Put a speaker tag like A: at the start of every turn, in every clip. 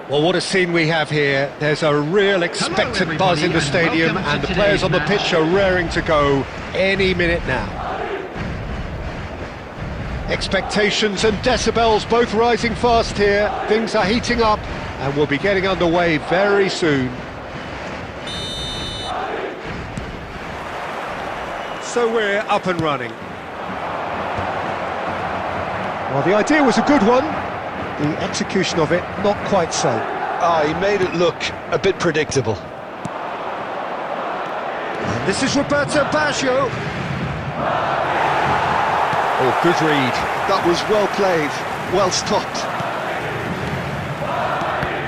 A: Well, what a scene we have here. There's a real expectant buzz in the stadium, and the players on the pitch are raring to go any minute now. Expectations and decibels both rising fast here. Things are heating up, and we'll be getting underway very soon. So we're up and running. Well, the idea was a good one. The execution of it, not quite so.
B: He made it look a bit predictable.
A: And this is Roberto Baggio. Oh, good read.
B: That was well played, well stopped.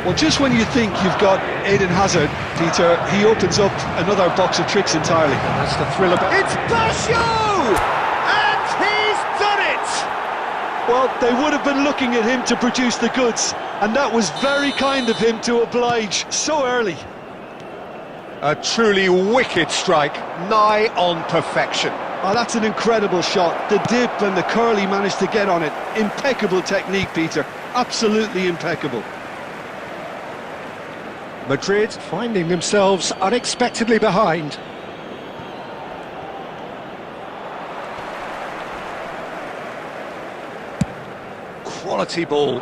B: Well, just when you think you've got Eden Hazard, Peter, he opens up another box of tricks entirely.
A: And that's the thrill of it. It's Baggio! And he's done it!
B: Well, they would have been looking at him to produce the goods, and that was very kind of him to oblige so early.
A: A truly wicked strike, nigh on perfection.
B: Oh, that's an incredible shot. The dip and the curl he managed to get on it. Impeccable technique, Peter. Absolutely impeccable.
A: Madrid finding themselves unexpectedly behind. Quality ball.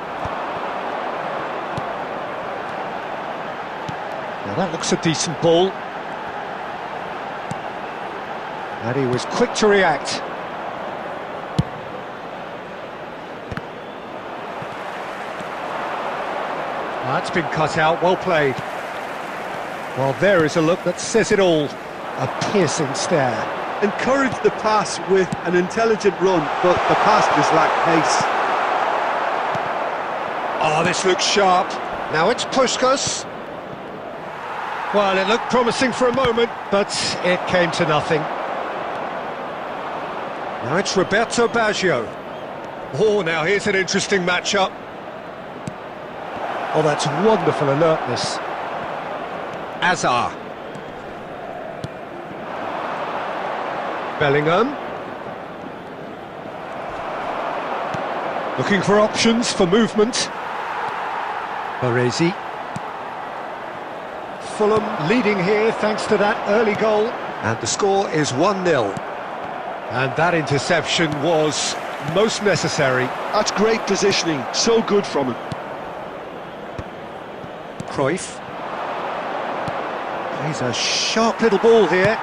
A: Now that looks a decent ball. And he was quick to react. That's been cut out, well played. Well, there is a look that says it all. A piercing stare.
B: Encouraged the pass with an intelligent run, but the pass just lacked pace.
A: Oh, this looks sharp. Now it's Puskás. Well, it looked promising for a moment, but it came to nothing. Now it's Roberto Baggio. Oh, now here's an interesting matchup. Oh, that's wonderful alertness. Azar. Bellingham. Looking for options for movement. Baresi. Fulham leading here thanks to that early goal. And the score is 1-0. And that interception was most necessary.
B: That's great positioning, so good from him.
A: Cruyff. He's a sharp little ball here.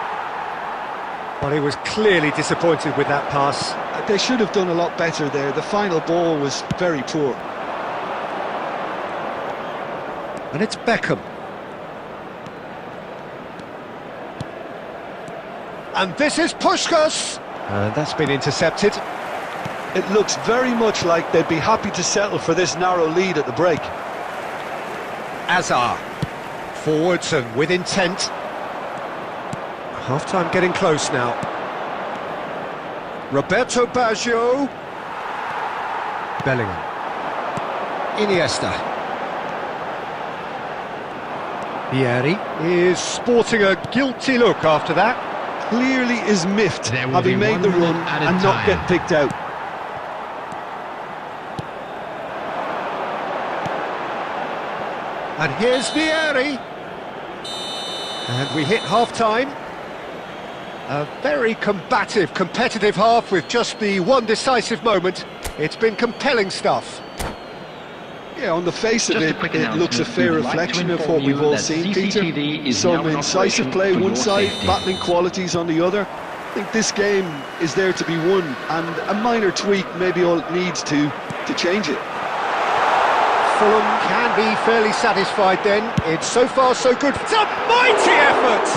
A: Well, he was clearly disappointed with that pass.
B: They should have done a lot better there. The final ball was very poor.
A: And it's Beckham. And this is Puskás. And that's been intercepted.
B: It looks very much like they'd be happy to settle for this narrow lead at the break.
A: Azar. Forwards and with intent. Half-time getting close now. Roberto Baggio. Bellingham. Iniesta. Vieri is sporting a guilty look after that.
B: Clearly is miffed, having made the run and not get picked out.
A: And here's Vieri. And we hit half-time. A very combative, competitive half with just the one decisive moment. It's been compelling stuff.
B: Yeah, on the face of it, it looks a fair reflection of what we've all seen, Peter. Some incisive play one side, battling qualities on the other. I think this game is there to be won, and a minor tweak maybe all it needs to change it.
A: Fulham can be fairly satisfied then. It's so far so good. It's a mighty effort!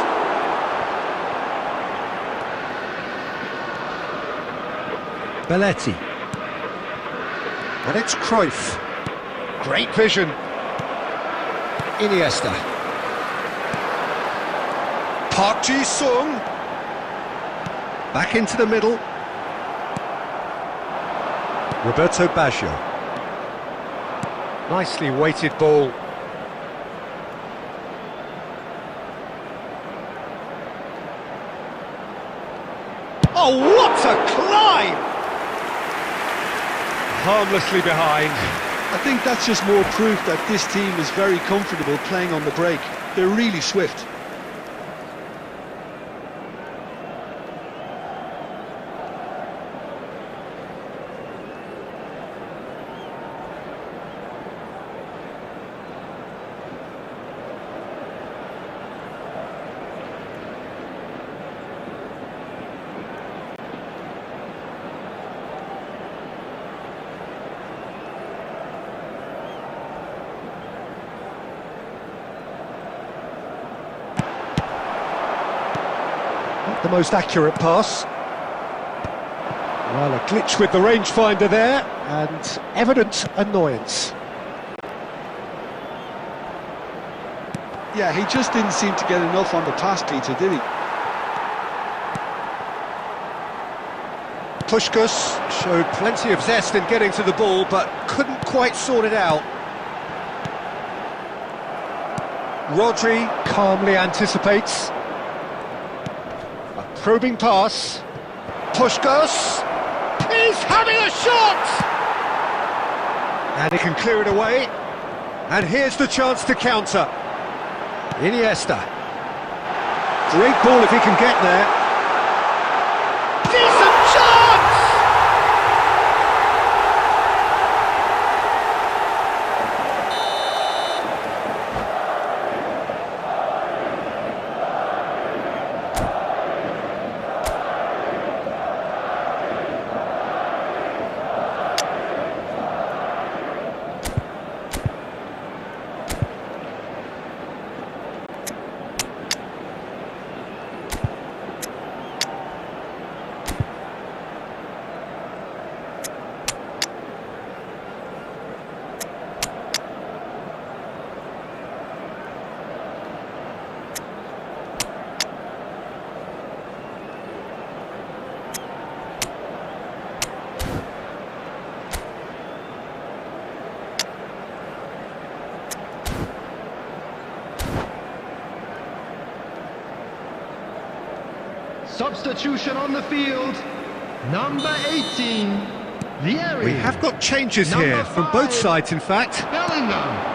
A: Belletti. And it's Cruyff. Great vision. Iniesta. Park Ji-sung. Back into the middle. Roberto Baggio. Nicely weighted ball. Oh, what a climb! Harmlessly behind.
B: I think that's just more proof that this team is very comfortable playing on the break. They're really swift.
A: Not the most accurate pass. Well, a glitch with the rangefinder there, and evident annoyance.
B: Yeah, he just didn't seem to get enough on the pass, Peter, did he?
A: Puskás showed plenty of zest in getting to the ball, but couldn't quite sort it out. Rodri calmly anticipates. A probing pass. Puskás! He's having a shot! And he can clear it away. And here's the chance to counter. Iniesta. Great ball if he can get there. Decent chance!
C: Substitution on the field, number 18, Vieri.
A: We have got changes here from both sides, in fact.
C: Bellingham.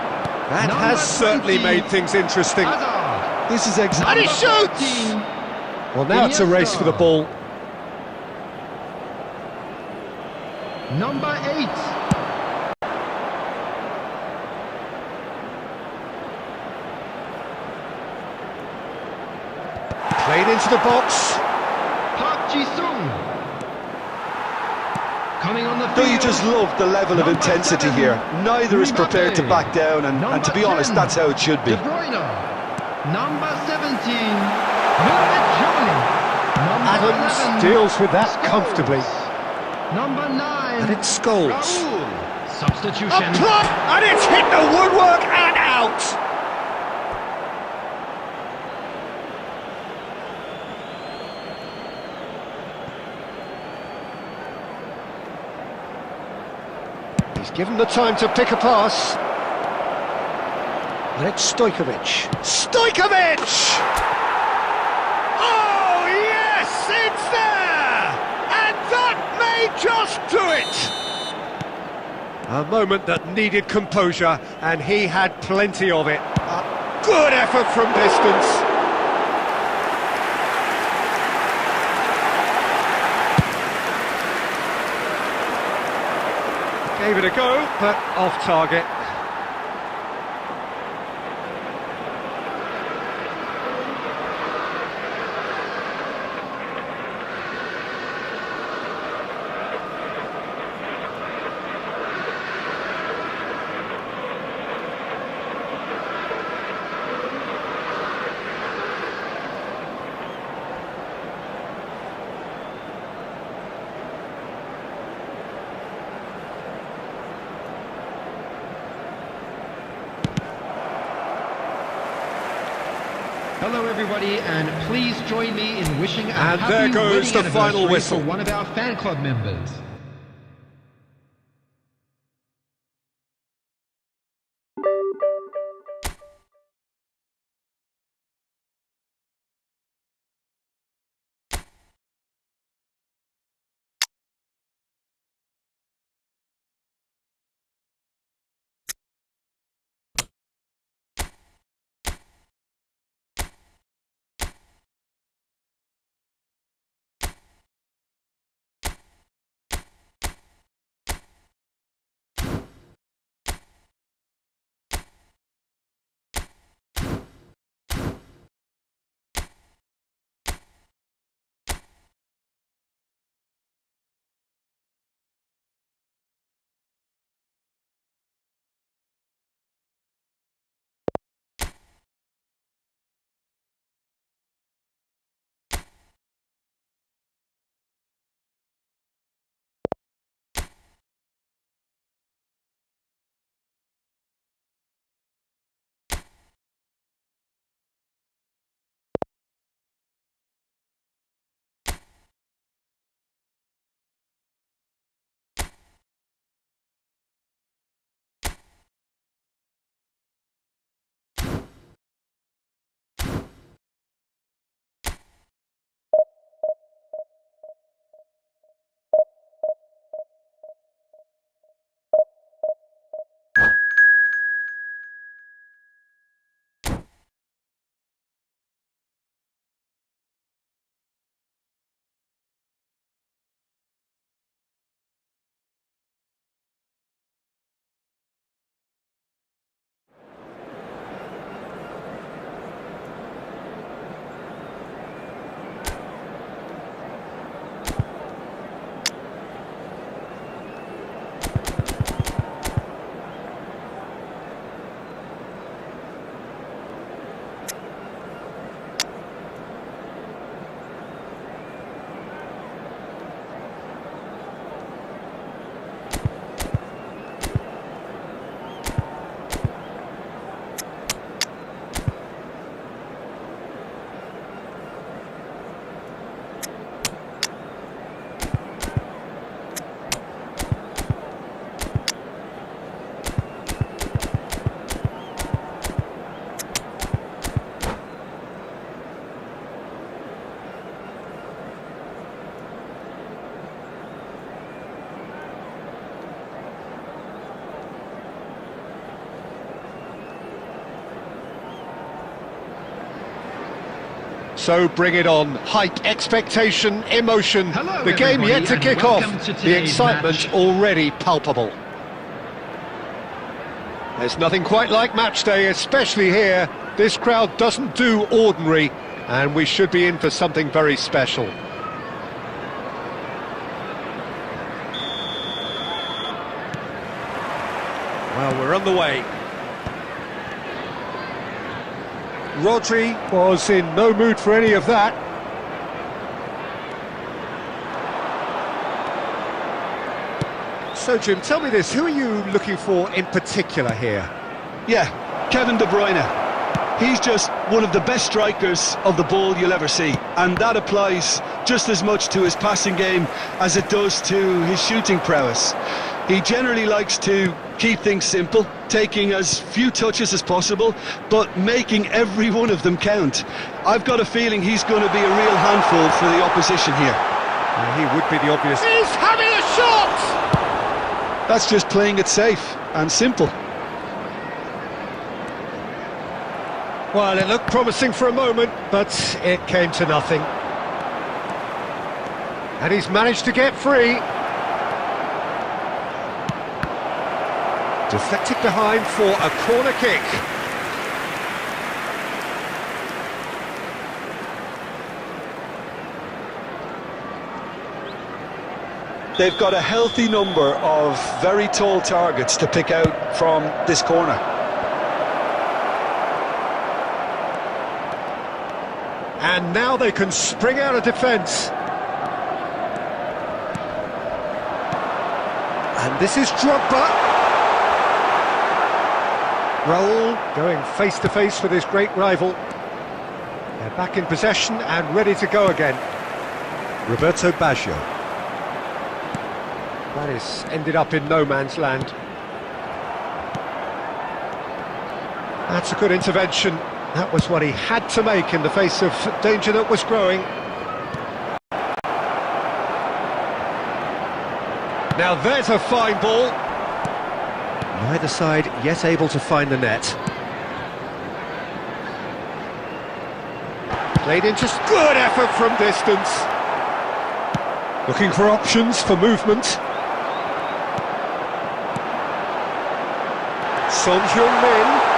A: That
C: Number
A: has certainly
C: 20,
A: made things interesting.
C: Hazard.
B: This is
A: And
B: exactly...
A: he shoots! Well, now it's a race for the ball.
C: Number 8.
A: Played into the box.
C: Park Ji-sung. Coming on the field.
B: Don't you just love the level of intensity here? Neither is prepared to back down, and to be honest, that's how it should be.
C: De Bruyne. Number 17. Number
A: Adams
C: 11,
A: deals with that
C: Scholes.
A: comfortably.
C: Number 9.
A: And it's Scholes.
C: Raul.
A: A
C: Substitution.
A: plot! And it's hit the woodwork and out! He's given the time to pick a pass. And it's Stojkovic. Stojkovic! Oh, yes, it's there! And that may just do it! A moment that needed composure, and he had plenty of it. A good effort from distance. Gave it a go, but off target.
C: Hello everybody, and please join me in wishing a
A: And
C: happy
A: there goes
C: wedding
A: the final
C: anniversary
A: whistle.
C: for one of our fan club members.
A: So bring it on. Hype, expectation, emotion.
C: Hello,
A: the game yet to
C: everybody,
A: kick
C: and
A: off.
C: welcome to
A: The
C: today's
A: excitement
C: match.
A: already palpable. There's nothing quite like match day, especially here. This crowd doesn't do ordinary, and we should be in for something very special. Well, we're on the way. Rodri was in no mood for any of that. So, Jim, tell me this, who are you looking for in particular here?
B: Yeah, Kevin De Bruyne. He's just one of the best strikers of the ball you'll ever see, and that applies just as much to his passing game as it does to his shooting prowess. He generally likes to keep things simple, taking as few touches as possible, but making every one of them count. I've got a feeling he's going to be a real handful for the opposition here.
A: He would be the obvious. He's having a shot!
B: That's just playing it safe and simple.
A: Well, it looked promising for a moment, but it came to nothing. And he's managed to get free. Deflected behind for a corner kick.
B: They've got a healthy number of very tall targets to pick out from this corner.
A: And now they can spring out of defence. And this is Drogba. Raul going face-to-face with his great rival. They're back in possession and ready to go again. Roberto Baggio. That is ended up in no man's land. That's a good intervention. That was what he had to make in the face of danger that was growing. Now there's a fine ball. Neither side yet able to find the net. Played in just good effort from distance. Looking for options for movement. Son Heung-min.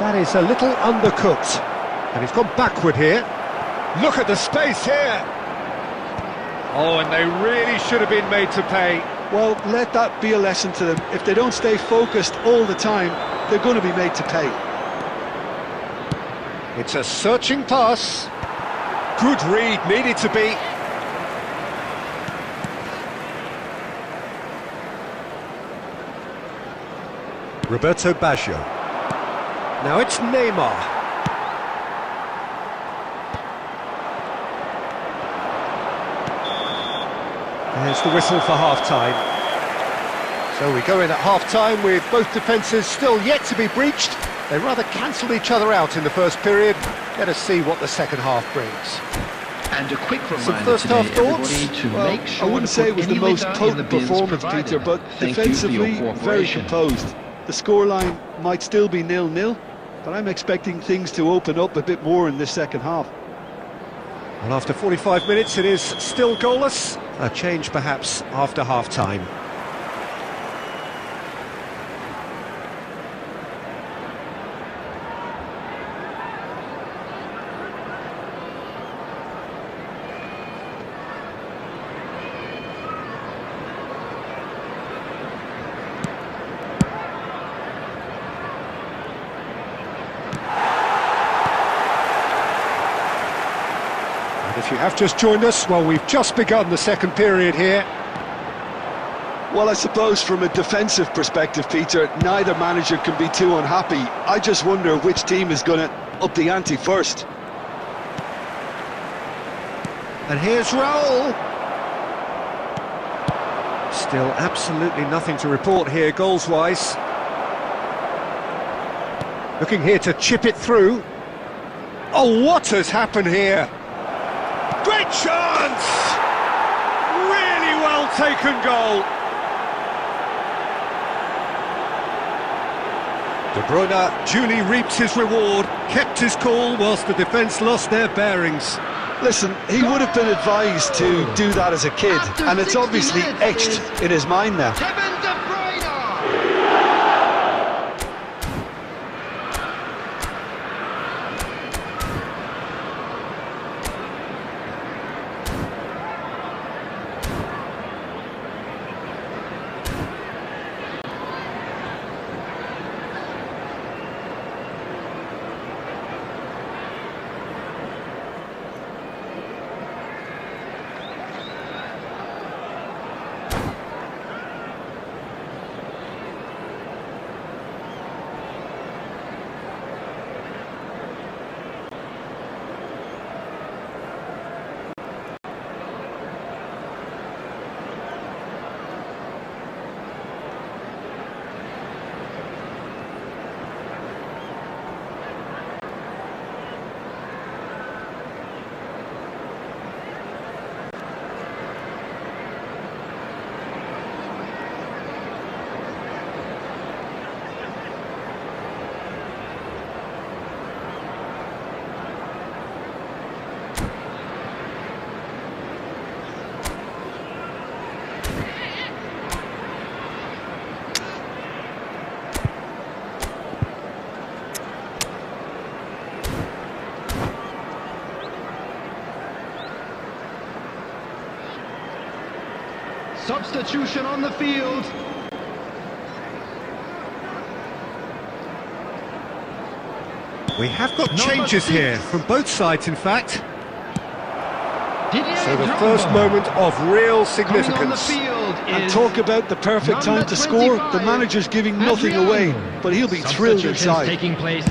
A: That is a little undercooked, and he's gone backward here. Look at the space here. Oh, and they really should have been made to pay.
B: Well, let that be a lesson to them. If they don't stay focused all the time, they're going to be made to pay.
A: It's a searching pass. Good read, needed to be. Roberto Baggio. Now it's Neymar. There's the whistle for half-time. So we go in at half-time with both defences still yet to be breached. They rather cancelled each other out in the first period. Let us see what the second half brings.
C: And a quick
A: Some
C: reminder
A: first
C: today,
A: half thoughts?
C: everybody, to
B: Well,
C: make sure
B: I wouldn't
C: to
B: say
C: put
B: it was the
C: any
B: most
C: litter in
B: potent
C: the bins
B: performance,
C: provided.
B: Peter, but
C: Thank you for
B: defensively,
C: your
B: very
C: cooperation.
B: composed. The scoreline might still be 0-0, but I'm expecting things to open up a bit more in this second half.
A: Well, after 45 minutes, it is still goalless. A change, perhaps, after half-time. If you have just joined us, well, we've just begun the second period here.
B: Well, I suppose from a defensive perspective, Peter, neither manager can be too unhappy. I just wonder which team is going to up the ante first.
A: And here's Raul. Still absolutely nothing to report here, goals-wise. Looking here to chip it through. Oh, what has happened here? Great chance! Really well taken goal. De Bruyne duly reaps his reward, kept his cool whilst the defence lost their bearings.
B: Listen, he would have been advised to do that as a kid, and it's obviously etched in his mind now.
C: Substitution on the field.
A: We have got changes here, from both sides in fact. So the first moment of real significance.
B: And talk about the perfect time to score. The manager's giving nothing away, but he'll be thrilled inside.
C: Taking place.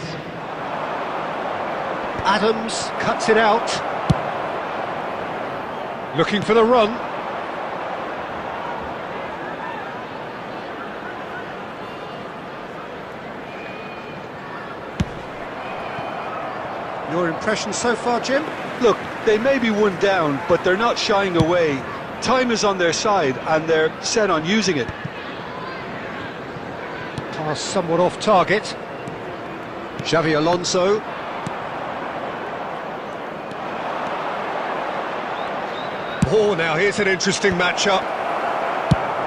A: Adams cuts it out. Looking for the run. Your impression so far, Jim?
B: Look, they may be one down, but they're not shying away. Time is on their side, and they're set on using it.
A: Pass somewhat off target. Xavi Alonso. Oh, now here's an interesting matchup.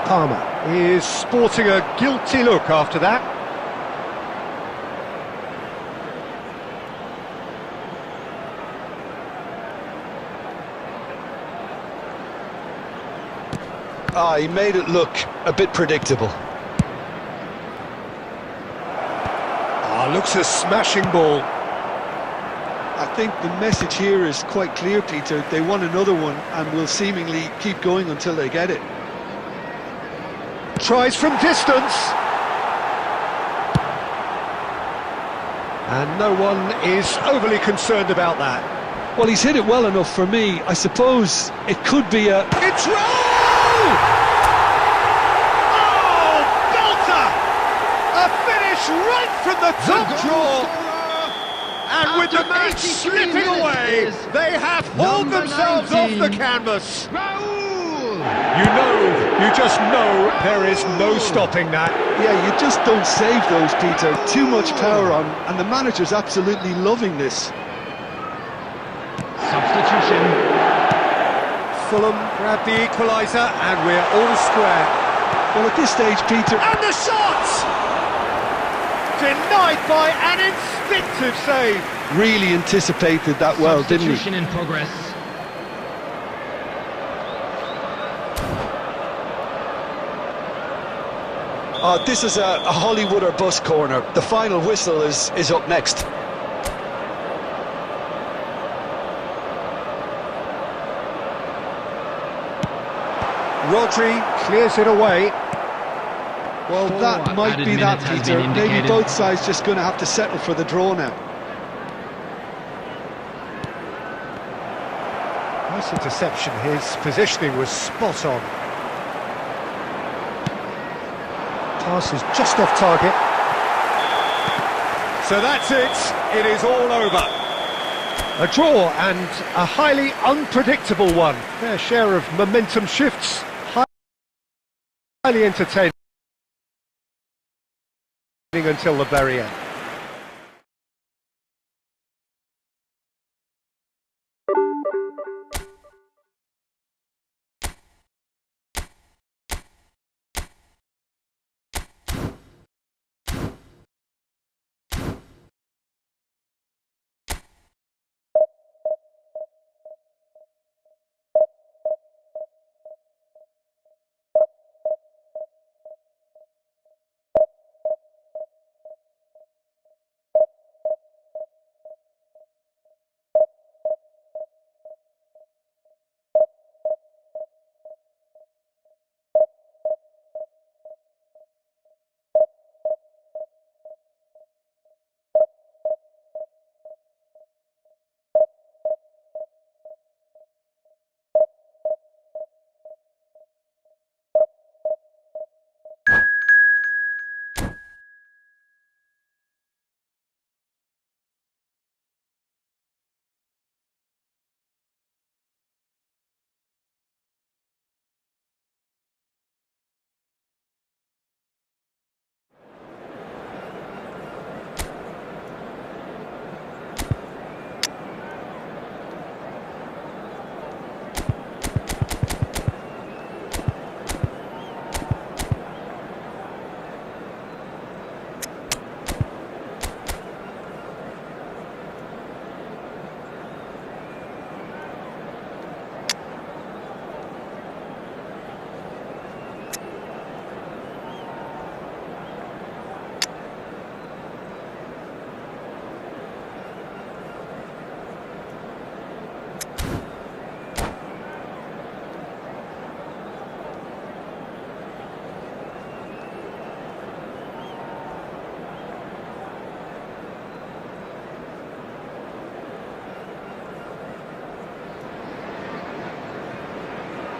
A: Palmer is sporting a guilty look after that.
B: He made it look a bit predictable.
A: Looks a smashing ball.
B: I think the message here is quite clear, Peter. They want another one and will seemingly keep going until they get it.
A: Tries from distance. And no one is overly concerned about that.
B: Well, he's hit it well enough for me. I suppose it could be a...
A: It's roll! Right from the top draw, and with the match slipping away, they have hauled themselves off the canvas. You just know there is no stopping that.
B: Yeah, you just don't save those, Peter. Too much power on, and the manager's absolutely loving this.
C: Substitution.
A: Fulham grab the equaliser, and we're all square.
B: Well, at this stage, Peter...
A: And the shot! Denied by an instinctive save.
B: Really anticipated that well, didn't he?
C: Substitution in progress.
B: This is a Hollywood or bust corner. The final whistle is up next.
A: Rodri clears it away.
B: Well, that might be that, Peter. Maybe both sides just going to have to settle for the draw now.
A: Nice interception. His positioning was spot on. Pass is just off target. So that's it. It is all over. A draw, and a highly unpredictable one. Their share of momentum shifts. Highly entertaining until the very end.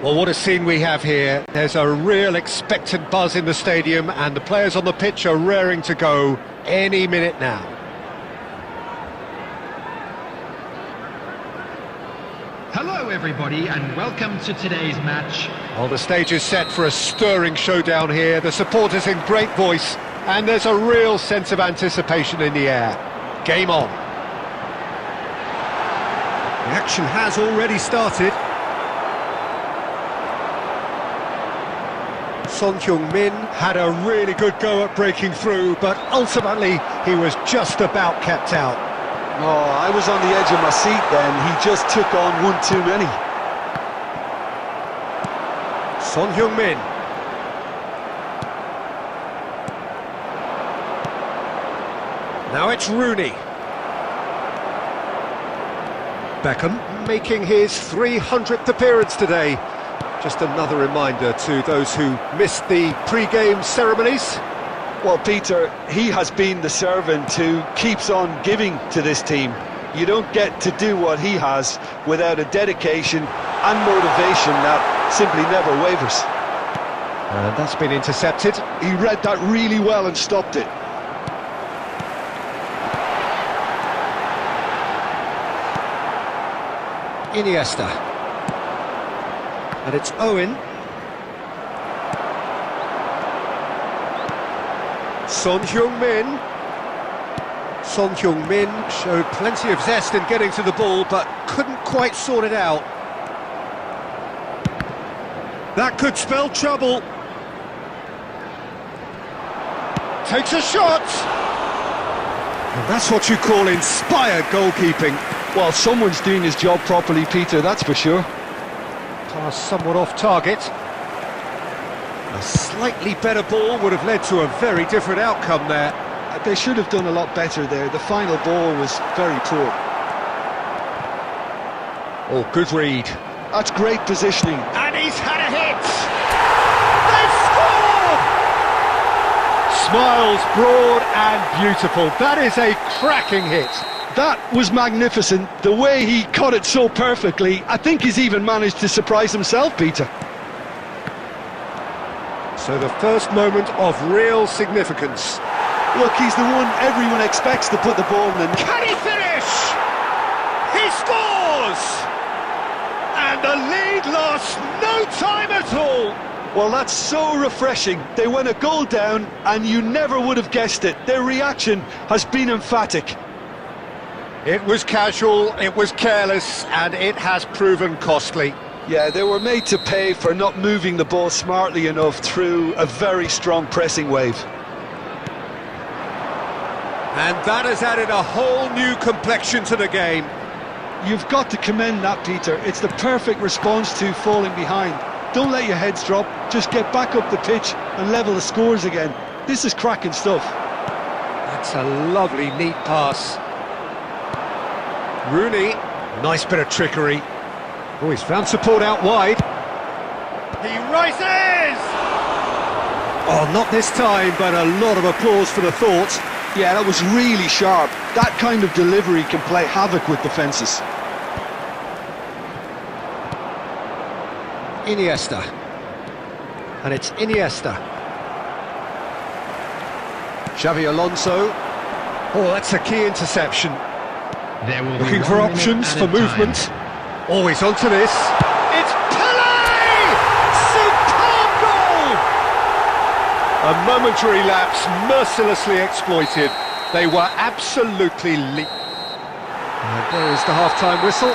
A: Well, what a scene we have here. There's a real expectant buzz in the stadium, and the players on the pitch are raring to go any minute now.
C: Hello everybody and welcome to today's match.
A: Well, the stage is set for a stirring showdown here. The supporters in great voice, and there's a real sense of anticipation in the air. Game on. The action has already started. Son Heung-min had a really good go at breaking through, but ultimately he was just about kept out.
B: Oh, I was on the edge of my seat then. He just took on one too many.
A: Son Heung-min. Now it's Rooney. Beckham making his 300th appearance today. Just another reminder to those who missed the pre-game ceremonies.
B: Well, Peter, he has been the servant who keeps on giving to this team. You don't get to do what he has without a dedication and motivation that simply never wavers.
A: And that's been intercepted.
B: He read that really well and stopped it.
A: Iniesta. And it's Owen. Son Heung-min. Son Heung-min showed plenty of zest in getting to the ball, but couldn't quite sort it out. That could spell trouble. Takes a shot. And that's what you call inspired goalkeeping.
B: Well, someone's doing his job properly, Peter, that's for sure.
A: Pass somewhat off target. A slightly better ball would have led to a very different outcome there.
B: They should have done a lot better there. The final ball was very poor.
A: Oh, good read.
B: That's great positioning.
A: And he's had a hit! They've scored! Smiles broad and beautiful. That is a cracking hit.
B: That was magnificent. The way he caught it so perfectly. I think he's even managed to surprise himself, Peter.
A: So the first moment of real significance.
B: Look, he's the one everyone expects to put the ball in the net.
A: Can he finish? He scores! And the lead lost no time at all.
B: Well, that's so refreshing. They went a goal down and you never would have guessed it. Their reaction has been emphatic.
A: It was casual, it was careless, and it has proven costly.
B: Yeah, they were made to pay for not moving the ball smartly enough through a very strong pressing wave.
A: And that has added a whole new complexion to the game.
B: You've got to commend that, Peter. It's the perfect response to falling behind. Don't let your heads drop, just get back up the pitch and level the scores again. This is cracking stuff.
A: That's a lovely, neat pass. Rooney, nice bit of trickery. Oh, he's found support out wide. He rises! Oh, not this time, but a lot of applause for the thought.
B: Yeah, that was really sharp. That kind of delivery can play havoc with defences.
A: Iniesta. And it's Iniesta. Xavi Alonso. Oh, that's a key interception. Looking for options for movement. Always onto this. It's Pelé! Superb goal! A momentary lapse mercilessly exploited. They were absolutely And there is the half-time whistle.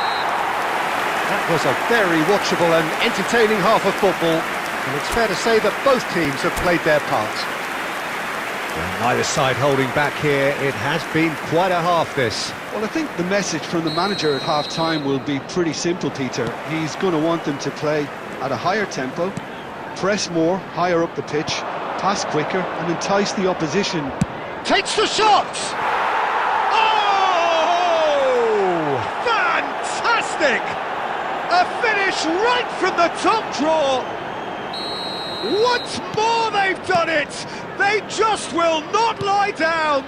A: That was a very watchable and entertaining half of football, and it's fair to say that both teams have played their part. And neither side holding back here. It has been quite a half, this.
B: Well, I think the message from the manager at half-time will be pretty simple, Peter. He's going to want them to play at a higher tempo, press more, higher up the pitch, pass quicker, and entice the opposition.
A: Takes the shot! Oh! Fantastic! A finish right from the top draw! Once more they've done it! They just will not lie down!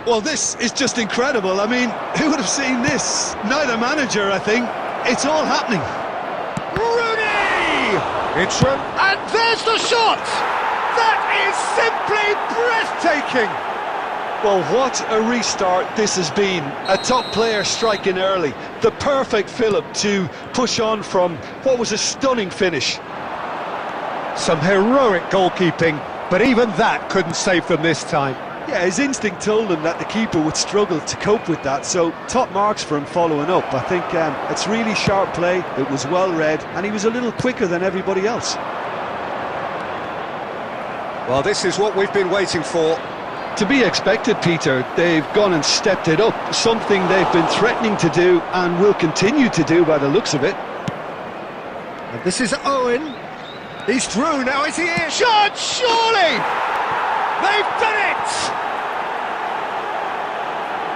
B: Well, this is just incredible. I mean, who would have seen this? Neither manager, I think. It's all happening.
A: Rooney! And there's the shot! That is simply breathtaking!
B: Well, what a restart this has been. A top player striking early. The perfect fillip to push on from what was a stunning finish.
A: Some heroic goalkeeping, but even that couldn't save them this time.
B: Yeah, his instinct told him that the keeper would struggle to cope with that, so top marks for him following up. I think it's really sharp play, it was well read, and he was a little quicker than everybody else.
A: Well, this is what we've been waiting for.
B: To be expected, Peter. They've gone and stepped it up, something they've been threatening to do and will continue to do by the looks of it.
A: And this is Owen. He's through, now is he in? Shot, surely! They've done it!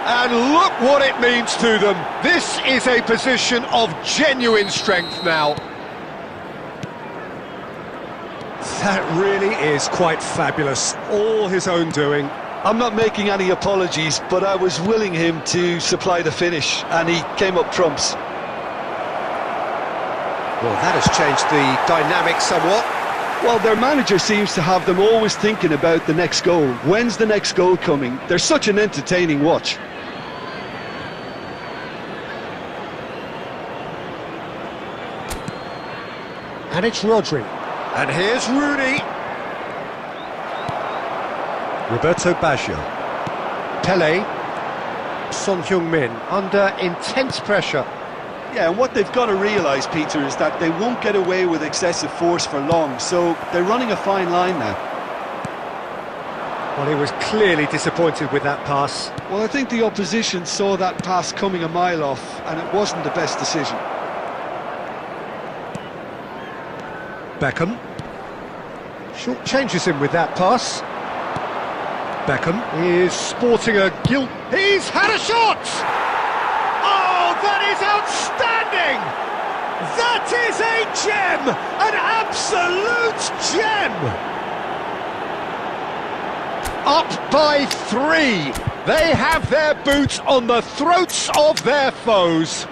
A: And look what it means to them. This is a position of genuine strength now. That really is quite fabulous. All his own doing.
B: I'm not making any apologies, but I was willing him to supply the finish, and he came up trumps.
A: Well, that has changed the dynamic somewhat.
B: Well, their manager seems to have them always thinking about the next goal. When's the next goal coming? They're such an entertaining watch.
A: And it's Rodri. And here's Rooney. Roberto Baggio. Pelé. Son Heung-min under intense pressure.
B: Yeah, and what they've got to realise, Peter, is that they won't get away with excessive force for long, so they're running a fine line now.
A: Well, he was clearly disappointed with that pass.
B: Well, I think the opposition saw that pass coming a mile off, and it wasn't the best decision.
A: Beckham. Short changes him with that pass. Beckham is sporting a gilt. He's had a shot! Oh, that is outstanding! That is a gem! An absolute gem! Up by 3. They have their boots on the throats of their foes.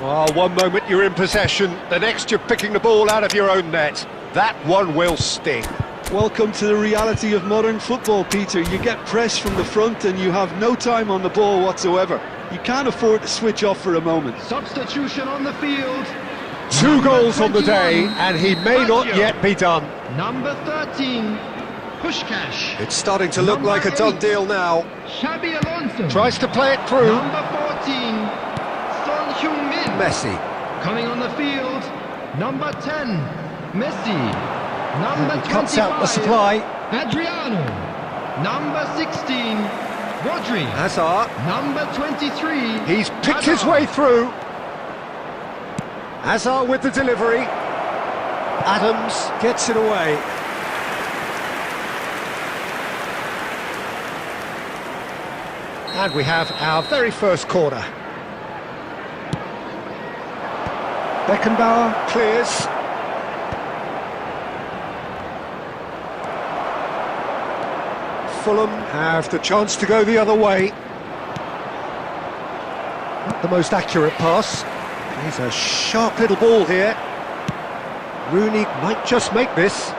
A: Oh, one moment you're in possession, the next you're picking the ball out of your own net. That one will sting.
B: Welcome to the reality of modern football, Peter. You get pressed from the front and you have no time on the ball whatsoever. You can't afford to switch off for a moment.
C: Substitution on the field.
A: Two goals on the day, and he may not yet be done.
C: Number 13, Pushkash.
A: It's starting to look like a done deal now.
C: Xabi Alonso.
A: Tries to play it through.
C: Number 14, Son Heung-min.
A: Messi.
C: Coming on the field, number 10, Messi. Number 25,
A: cuts out the supply.
C: Adriano. Number 16, Rodri.
A: Hazard.
C: Number 23,
A: He's picked his way through. Hazard with the delivery. Adams gets it away. And we have our very first corner. Beckenbauer clears. Fulham have the chance to go the other way. Not the most accurate pass. He's a sharp little ball here. Rooney might just make this.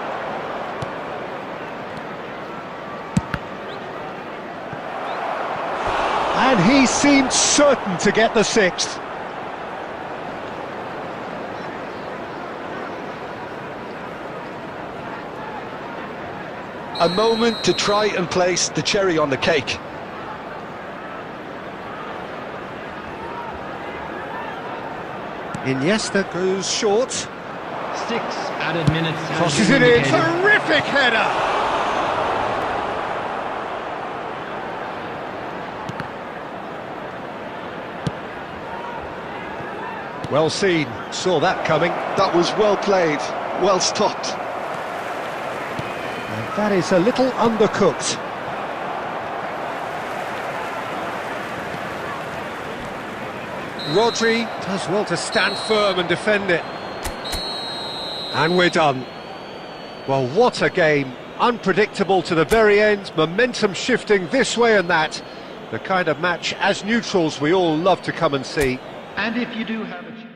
A: And he seemed certain to get the sixth.
B: A moment to try and place the cherry on the cake.
A: Iniesta goes short.
C: 6 added minutes.
A: Crosses it in. Terrific header! Well seen. Saw that coming.
B: That was well played, well stopped.
A: And that is a little undercooked. Rodri does well to stand firm and defend it. And we're done. Well, what a game. Unpredictable to the very end, momentum shifting this way and that. The kind of match, as neutrals, we all love to come and see.
C: And if you do have a chance...